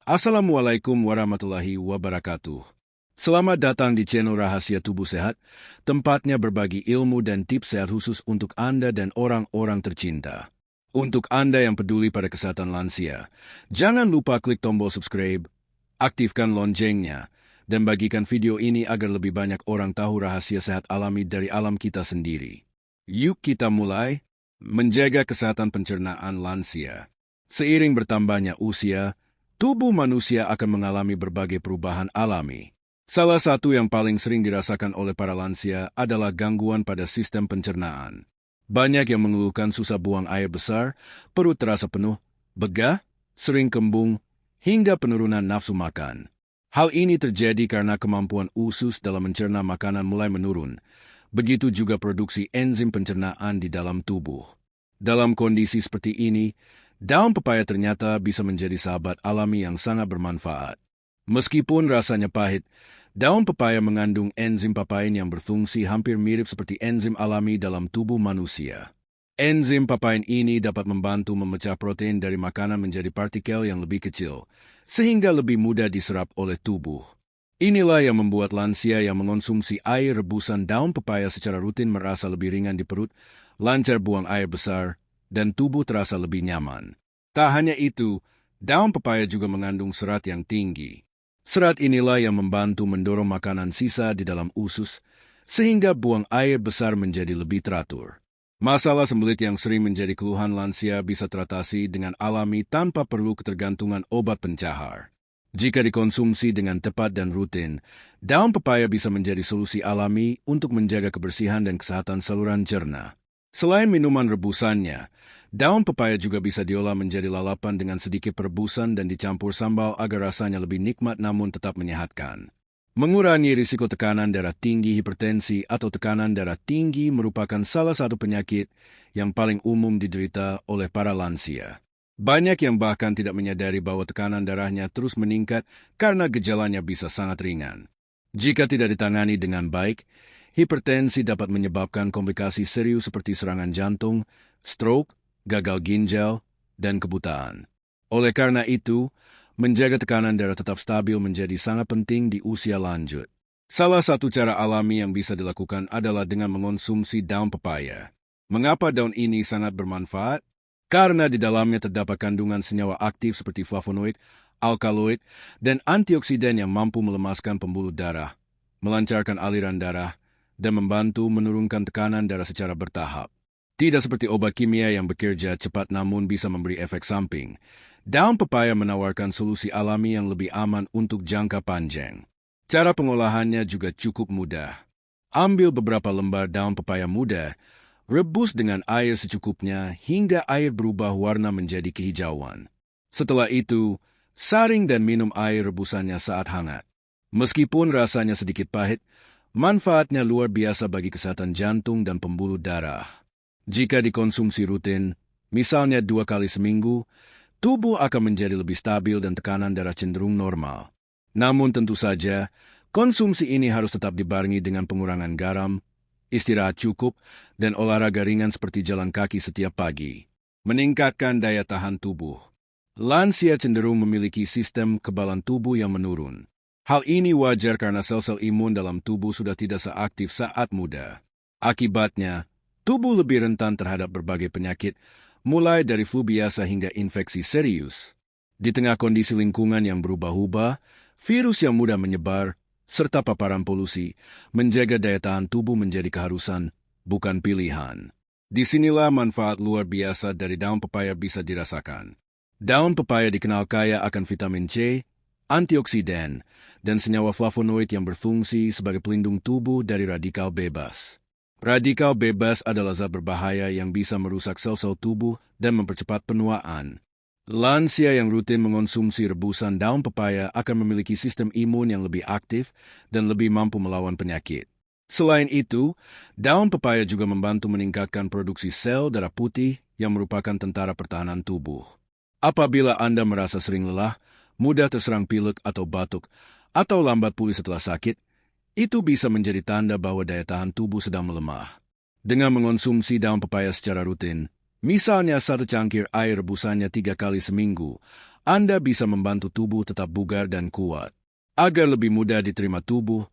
Assalamualaikum warahmatullahi wabarakatuh. Selamat datang di channel Rahasia Tubuh Sehat, tempatnya berbagi ilmu dan tips sehat khusus untuk Anda dan orang-orang tercinta. Untuk Anda yang peduli pada kesehatan lansia, jangan lupa klik tombol subscribe, aktifkan loncengnya, dan bagikan video ini agar lebih banyak orang tahu rahasia sehat alami dari alam kita sendiri. Yuk kita mulai menjaga kesehatan pencernaan lansia. Seiring bertambahnya usia, tubuh manusia akan mengalami berbagai perubahan alami. Salah satu yang paling sering dirasakan oleh para lansia adalah gangguan pada sistem pencernaan. Banyak yang mengeluhkan susah buang air besar, perut terasa penuh, begah, sering kembung, hingga penurunan nafsu makan. Hal ini terjadi karena kemampuan usus dalam mencerna makanan mulai menurun. Begitu juga produksi enzim pencernaan di dalam tubuh. Dalam kondisi seperti ini, daun pepaya ternyata bisa menjadi sahabat alami yang sangat bermanfaat. Meskipun rasanya pahit, daun pepaya mengandung enzim papain yang berfungsi hampir mirip seperti enzim alami dalam tubuh manusia. Enzim papain ini dapat membantu memecah protein dari makanan menjadi partikel yang lebih kecil, sehingga lebih mudah diserap oleh tubuh. Inilah yang membuat lansia yang mengonsumsi air rebusan daun pepaya secara rutin merasa lebih ringan di perut, lancar buang air besar, dan tubuh terasa lebih nyaman. Tak hanya itu, daun pepaya juga mengandung serat yang tinggi. Serat inilah yang membantu mendorong makanan sisa di dalam usus, sehingga buang air besar menjadi lebih teratur. Masalah sembelit yang sering menjadi keluhan lansia bisa teratasi dengan alami tanpa perlu ketergantungan obat pencahar. Jika dikonsumsi dengan tepat dan rutin, daun pepaya bisa menjadi solusi alami untuk menjaga kebersihan dan kesehatan saluran cerna. Selain minuman rebusannya, daun pepaya juga bisa diolah menjadi lalapan dengan sedikit perebusan dan dicampur sambal agar rasanya lebih nikmat namun tetap menyehatkan. Mengurangi risiko tekanan darah tinggi, hipertensi, atau tekanan darah tinggi merupakan salah satu penyakit yang paling umum diderita oleh para lansia. Banyak yang bahkan tidak menyadari bahwa tekanan darahnya terus meningkat karena gejalanya bisa sangat ringan. Jika tidak ditangani dengan baik, hipertensi dapat menyebabkan komplikasi serius seperti serangan jantung, stroke, gagal ginjal, dan kebutaan. Oleh karena itu, menjaga tekanan darah tetap stabil menjadi sangat penting di usia lanjut. Salah satu cara alami yang bisa dilakukan adalah dengan mengonsumsi daun pepaya. Mengapa daun ini sangat bermanfaat? Karena di dalamnya terdapat kandungan senyawa aktif seperti flavonoid, alkaloid, dan antioksidan yang mampu melemaskan pembuluh darah, melancarkan aliran darah, dan membantu menurunkan tekanan darah secara bertahap. Tidak seperti obat kimia yang bekerja cepat namun bisa memberi efek samping, daun pepaya menawarkan solusi alami yang lebih aman untuk jangka panjang. Cara pengolahannya juga cukup mudah. Ambil beberapa lembar daun pepaya muda, rebus dengan air secukupnya hingga air berubah warna menjadi kehijauan. Setelah itu, saring dan minum air rebusannya saat hangat. Meskipun rasanya sedikit pahit, manfaatnya luar biasa bagi kesehatan jantung dan pembuluh darah. Jika dikonsumsi rutin, misalnya 2 kali seminggu, tubuh akan menjadi lebih stabil dan tekanan darah cenderung normal. Namun tentu saja, konsumsi ini harus tetap dibarengi dengan pengurangan garam, istirahat cukup, dan olahraga ringan seperti jalan kaki setiap pagi. Meningkatkan daya tahan tubuh. Lansia cenderung memiliki sistem kekebalan tubuh yang menurun. Hal ini wajar karena sel-sel imun dalam tubuh sudah tidak seaktif saat muda. Akibatnya, tubuh lebih rentan terhadap berbagai penyakit, mulai dari flu biasa hingga infeksi serius. Di tengah kondisi lingkungan yang berubah-ubah, virus yang mudah menyebar, serta paparan polusi, menjaga daya tahan tubuh menjadi keharusan, bukan pilihan. Disinilah manfaat luar biasa dari daun pepaya bisa dirasakan. Daun pepaya dikenal kaya akan vitamin C, antioksidan, dan senyawa flavonoid yang berfungsi sebagai pelindung tubuh dari radikal bebas. Radikal bebas adalah zat berbahaya yang bisa merusak sel-sel tubuh dan mempercepat penuaan. Lansia yang rutin mengonsumsi rebusan daun pepaya akan memiliki sistem imun yang lebih aktif dan lebih mampu melawan penyakit. Selain itu, daun pepaya juga membantu meningkatkan produksi sel darah putih yang merupakan tentara pertahanan tubuh. Apabila Anda merasa sering lelah, mudah terserang pilek atau batuk, atau lambat pulih setelah sakit, itu bisa menjadi tanda bahwa daya tahan tubuh sedang melemah. Dengan mengonsumsi daun pepaya secara rutin, misalnya 1 cangkir air rebusannya 3 kali seminggu, Anda bisa membantu tubuh tetap bugar dan kuat. Agar lebih mudah diterima tubuh,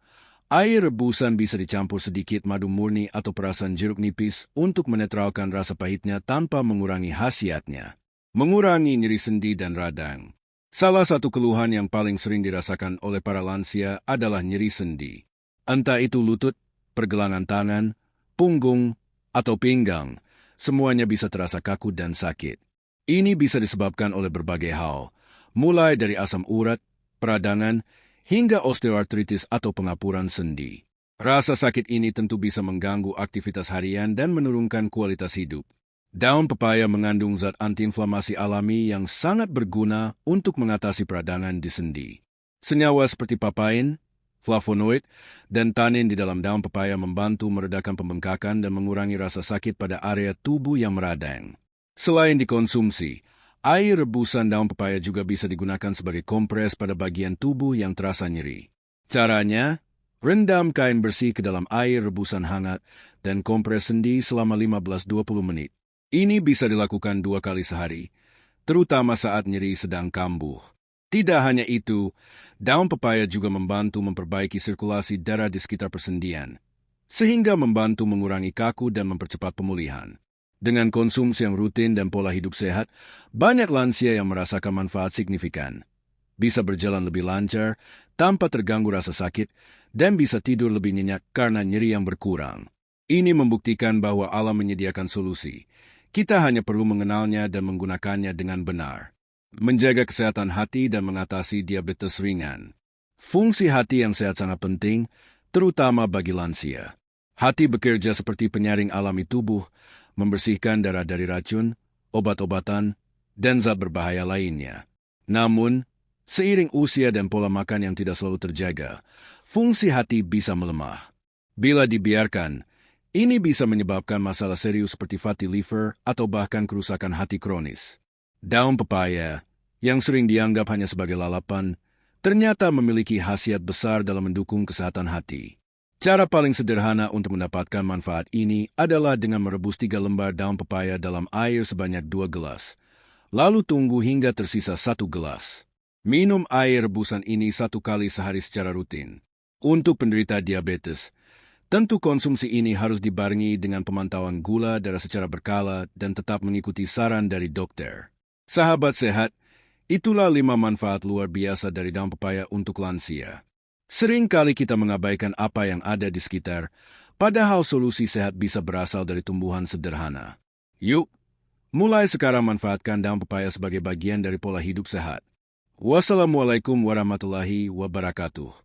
air rebusan bisa dicampur sedikit madu murni atau perasan jeruk nipis untuk menetralkan rasa pahitnya tanpa mengurangi khasiatnya. Mengurangi nyeri sendi dan radang. Salah satu keluhan yang paling sering dirasakan oleh para lansia adalah nyeri sendi. Entah itu lutut, pergelangan tangan, punggung, atau pinggang, semuanya bisa terasa kaku dan sakit. Ini bisa disebabkan oleh berbagai hal, mulai dari asam urat, peradangan, hingga osteoartritis atau pengapuran sendi. Rasa sakit ini tentu bisa mengganggu aktivitas harian dan menurunkan kualitas hidup. Daun pepaya mengandung zat antiinflamasi alami yang sangat berguna untuk mengatasi peradangan di sendi. Senyawa seperti papain, flavonoid, dan tanin di dalam daun pepaya membantu meredakan pembengkakan dan mengurangi rasa sakit pada area tubuh yang meradang. Selain dikonsumsi, air rebusan daun pepaya juga bisa digunakan sebagai kompres pada bagian tubuh yang terasa nyeri. Caranya, rendam kain bersih ke dalam air rebusan hangat dan kompres sendi selama 15-20 menit. Ini bisa dilakukan 2 kali sehari, terutama saat nyeri sedang kambuh. Tidak hanya itu, daun pepaya juga membantu memperbaiki sirkulasi darah di sekitar persendian, sehingga membantu mengurangi kaku dan mempercepat pemulihan. Dengan konsumsi yang rutin dan pola hidup sehat, banyak lansia yang merasakan manfaat signifikan. Bisa berjalan lebih lancar, tanpa terganggu rasa sakit, dan bisa tidur lebih nyenyak karena nyeri yang berkurang. Ini membuktikan bahwa alam menyediakan solusi. Kita hanya perlu mengenalnya dan menggunakannya dengan benar. Menjaga kesehatan hati dan mengatasi diabetes ringan. Fungsi hati yang sehat sangat penting, terutama bagi lansia. Hati bekerja seperti penyaring alami tubuh, membersihkan darah dari racun, obat-obatan, dan zat berbahaya lainnya. Namun, seiring usia dan pola makan yang tidak selalu terjaga, fungsi hati bisa melemah. Bila dibiarkan, ini bisa menyebabkan masalah serius seperti fatty liver atau bahkan kerusakan hati kronis. Daun pepaya, yang sering dianggap hanya sebagai lalapan, ternyata memiliki khasiat besar dalam mendukung kesehatan hati. Cara paling sederhana untuk mendapatkan manfaat ini adalah dengan merebus 3 lembar daun pepaya dalam air sebanyak 2 gelas. Lalu tunggu hingga tersisa 1 gelas. Minum air rebusan ini 1 kali sehari secara rutin. Untuk penderita diabetes, tentu konsumsi ini harus dibarengi dengan pemantauan gula darah secara berkala dan tetap mengikuti saran dari dokter. Sahabat sehat, itulah 5 manfaat luar biasa dari daun pepaya untuk lansia. Sering kali kita mengabaikan apa yang ada di sekitar, padahal solusi sehat bisa berasal dari tumbuhan sederhana. Yuk, mulai sekarang manfaatkan daun pepaya sebagai bagian dari pola hidup sehat. Wassalamualaikum warahmatullahi wabarakatuh.